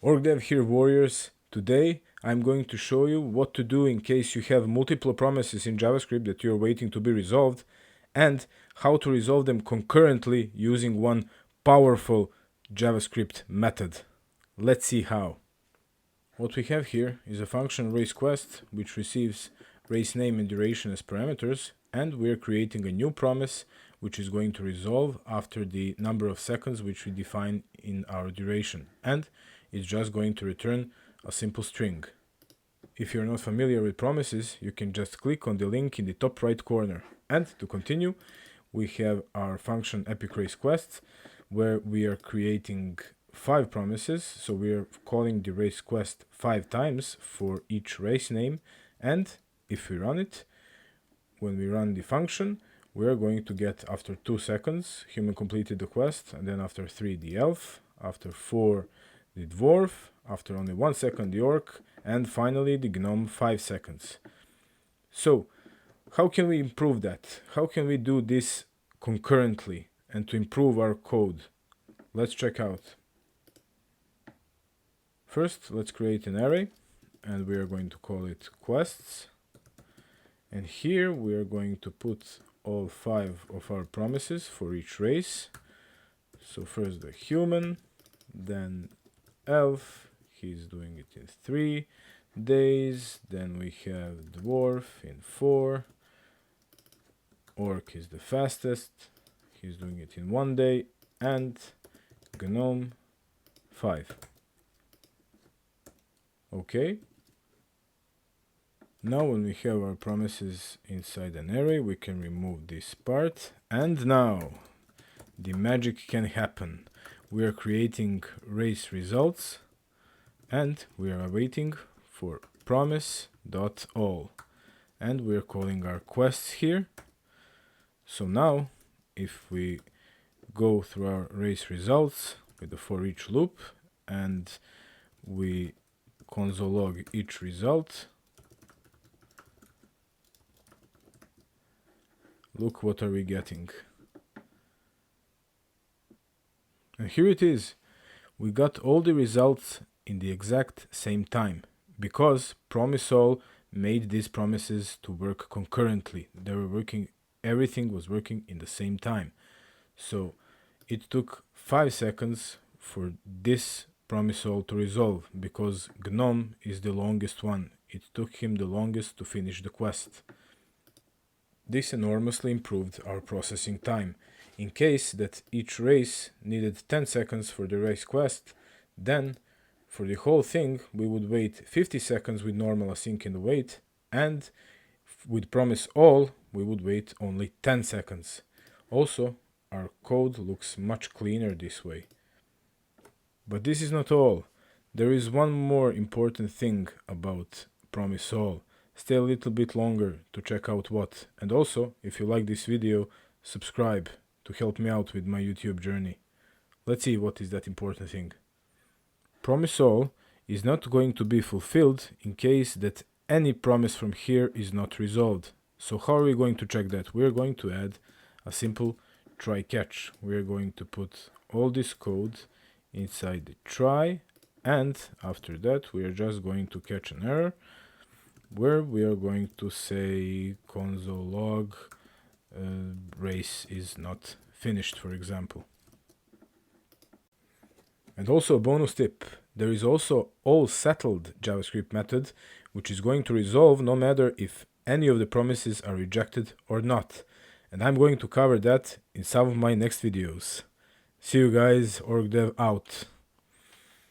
OrgDev here, warriors. Today I'm going to show you what to do in case you have multiple promises in JavaScript that you're waiting to be resolved, and how to resolve them concurrently using one powerful JavaScript method. Let's see how. What we have here is a function raceQuest which receives race name and duration as parameters, and we're creating a new promise which is going to resolve after the number of seconds which we define in our duration, and it's just going to return a simple string. If you're not familiar with promises, you can just click on the link in the top right corner. And to continue, we have our function epic raceQuest, where we are creating 5 promises. So we are calling the raceQuest 5 times for each race name, and if we run it, when we run the function, we are going to get after 2 seconds human completed the quest, and then after 3 the elf, after 4 the dwarf, after only 1 second the orc, and finally the gnome 5 seconds. So how can we improve that? How can we do this concurrently and to improve our code? Let's check out. First, let's create an array, and we are going to call it quests. And here we are going to put all 5 of our promises for each race. So first the human, then elf, he's doing it in 3 days, then we have dwarf in 4, orc is the fastest, he's doing it in 1 day, and gnome 5. Okay. Now when we have our promises inside an array, we can remove this part, and now the magic can happen. We are creating race results, and we are waiting for Promise.All, and we are calling our quests here. So now if we go through our race results with the for each loop and we console log each result, look what are we getting. And here it is. We got all the results in the exact same time because Promise.All made these promises to work concurrently. They were working, everything was working in the same time. So it took 5 seconds for this Promise.All to resolve because gnome is the longest one. It took him the longest to finish the quest. This enormously improved our processing time. In case that each race needed 10 seconds for the race quest, then for the whole thing we would wait 50 seconds with normal async in the wait, and with Promise.All we would wait only 10 seconds. Also, our code looks much cleaner this way. But this is not all. There is one more important thing about Promise.All. Stay a little bit longer to check out what. And also, if you like this video, subscribe to help me out with my YouTube journey. Let's see what is that important thing. Promise.All is not going to be fulfilled in case that any promise from here is not resolved. So how are we going to check that? We're going to add a simple try catch. We're going to put all this code inside the try, and after that we are just going to catch an error where we are going to say console log race is not finished, for example. And also a bonus tip, there is also all settled JavaScript method which is going to resolve no matter if any of the promises are rejected or not. And I'm going to cover that in some of my next videos. See you guys, OrgDev out.